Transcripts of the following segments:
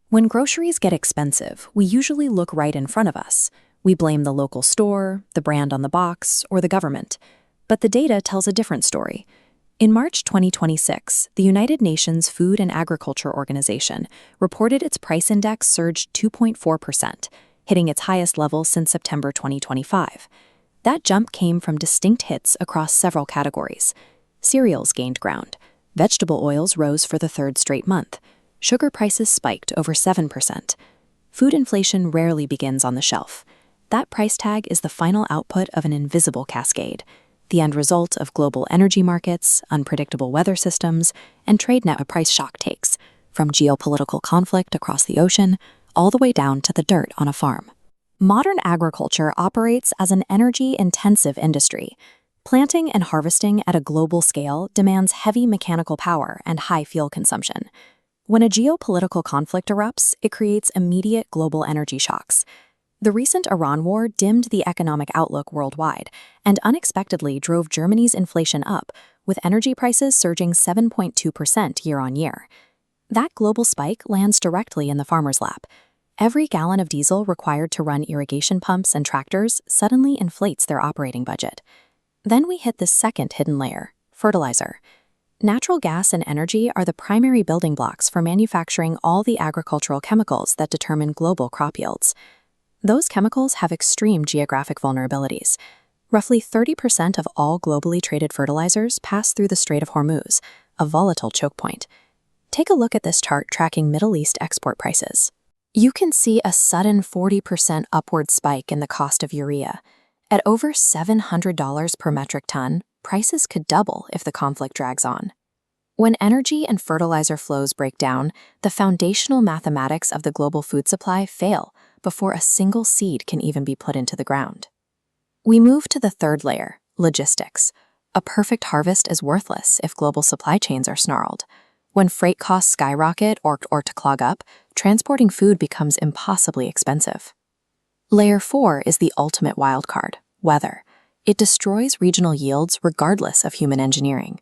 When groceries get expensive, we usually look right in front of us. We blame the local store, the brand on the box, or the government. But the data tells a different story. In March 2026, the United Nations Food and Agriculture Organization reported its price index surged 2.4%, hitting its highest level since September 2025. That jump came from distinct hits across several categories. Cereals gained ground. Vegetable oils rose for the third straight month. Sugar prices spiked over 7%. Food inflation rarely begins on the shelf. That price tag is the final output of an invisible cascade, the end result of global energy markets, unpredictable weather systems, and trade net price shock takes, from geopolitical conflict across the ocean all the way down to the dirt on a farm. Modern agriculture operates as an energy-intensive industry. Planting and harvesting at a global scale demands heavy mechanical power and high fuel consumption. When a geopolitical conflict erupts, it creates immediate global energy shocks. The recent Iran war dimmed the economic outlook worldwide and unexpectedly drove Germany's inflation up, with energy prices surging 7.2% year-on-year. That global spike lands directly in the farmer's lap. Every gallon of diesel required to run irrigation pumps and tractors suddenly inflates their operating budget. Then we hit the second hidden layer, fertilizer. Natural gas and energy are the primary building blocks for manufacturing all the agricultural chemicals that determine global crop yields. Those chemicals have extreme geographic vulnerabilities. Roughly 30% of all globally traded fertilizers pass through the Strait of Hormuz, a volatile choke point. Take a look at this chart tracking Middle East export prices. You can see a sudden 40% upward spike in the cost of urea. At over $700 per metric ton, prices could double if the conflict drags on. When energy and fertilizer flows break down, the foundational mathematics of the global food supply fail before a single seed can even be put into the ground. We move to the third layer, logistics. A perfect harvest is worthless if global supply chains are snarled. When freight costs skyrocket or to clog up, transporting food becomes impossibly expensive. Layer 4 is the ultimate wildcard, weather. It destroys regional yields regardless of human engineering.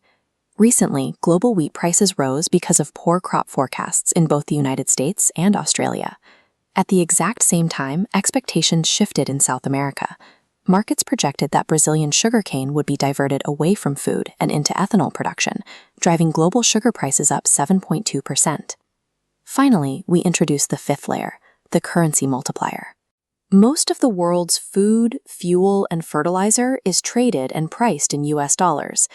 Recently, global wheat prices rose because of poor crop forecasts in both the United States and Australia. At the exact same time, expectations shifted in South America. Markets projected that Brazilian sugarcane would be diverted away from food and into ethanol production, driving global sugar prices up 7.2%. Finally, we introduce the fifth layer, the currency multiplier. Most of the world's food, fuel, and fertilizer is traded and priced in US dollars.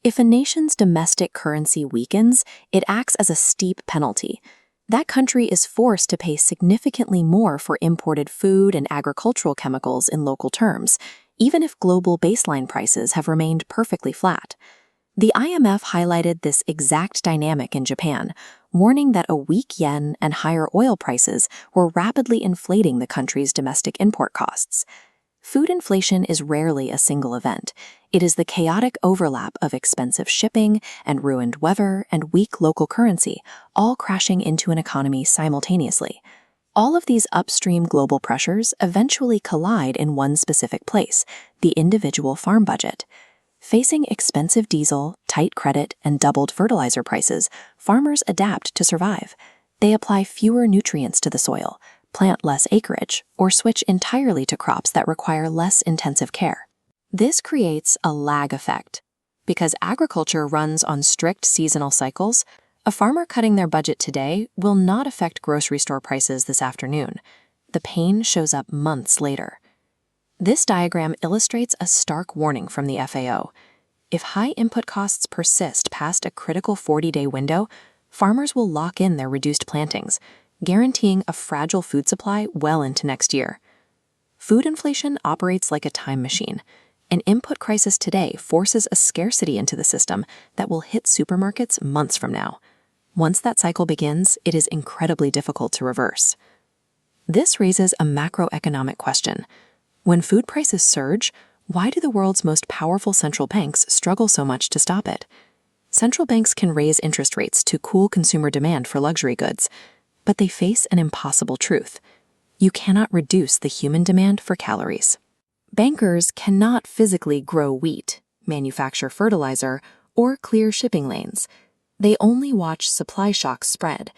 If a nation's domestic currency weakens, it acts as a steep penalty. That country is forced to pay significantly more for imported food and agricultural chemicals in local terms, even if global baseline prices have remained perfectly flat. The IMF highlighted this exact dynamic in Japan, warning that a weak yen and higher oil prices were rapidly inflating the country's domestic import costs. Food inflation is rarely a single event. It is the chaotic overlap of expensive shipping and ruined weather and weak local currency, all crashing into an economy simultaneously. All of these upstream global pressures eventually collide in one specific place, the individual farm budget. Facing expensive diesel, tight credit, and doubled fertilizer prices, farmers adapt to survive. They apply fewer nutrients to the soil, plant less acreage, or switch entirely to crops that require less intensive care. This creates a lag effect. Because agriculture runs on strict seasonal cycles, a farmer cutting their budget today will not affect grocery store prices this afternoon. The pain shows up months later. This diagram illustrates a stark warning from the FAO. If high input costs persist past a critical 40-day window, farmers will lock in their reduced plantings, guaranteeing a fragile food supply well into next year. Food inflation operates like a time machine. An input crisis today forces a scarcity into the system that will hit supermarkets months from now. Once that cycle begins, it is incredibly difficult to reverse. This raises a macroeconomic question. When food prices surge, why do the world's most powerful central banks struggle so much to stop it? Central banks can raise interest rates to cool consumer demand for luxury goods, but they face an impossible truth. You cannot reduce the human demand for calories. Bankers cannot physically grow wheat, manufacture fertilizer, or clear shipping lanes. They only watch supply shocks spread.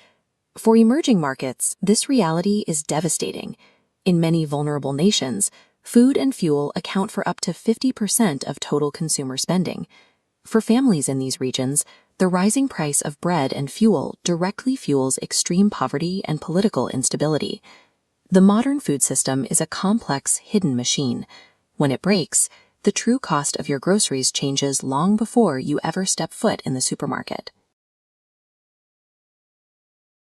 For emerging markets, this reality is devastating. In many vulnerable nations, food and fuel account for up to 50% of total consumer spending. For families in these regions, the rising price of bread and fuel directly fuels extreme poverty and political instability. The modern food system is a complex, hidden machine. When it breaks, the true cost of your groceries changes long before you ever step foot in the supermarket.